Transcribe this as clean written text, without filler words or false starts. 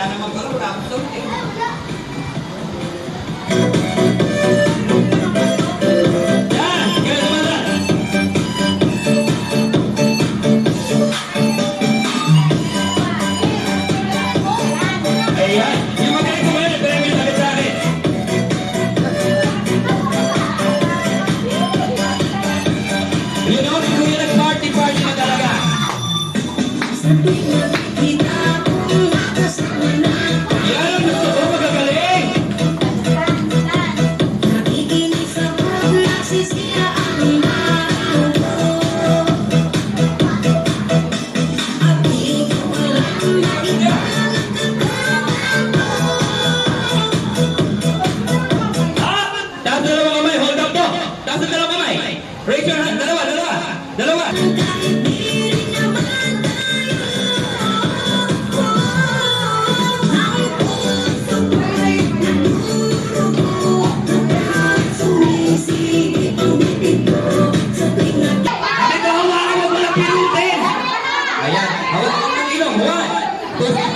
Kaya naman pala, wala akong sagot eh. Yan! Kaya naman na! Ayan! Yung magaling ko ngayon, premyo na sa akin. You know, si Kuya nag-party-party na talaga. Yan! Gusto ko magagaling! Taas na dalawa kamay, hold up to! Taas na dalawa kamay! Raise your hand! Dalawa! Dalawa! Ito, hawakan mo pala pirutin! Ayan, hawakan mo ng ilong! 1, 2,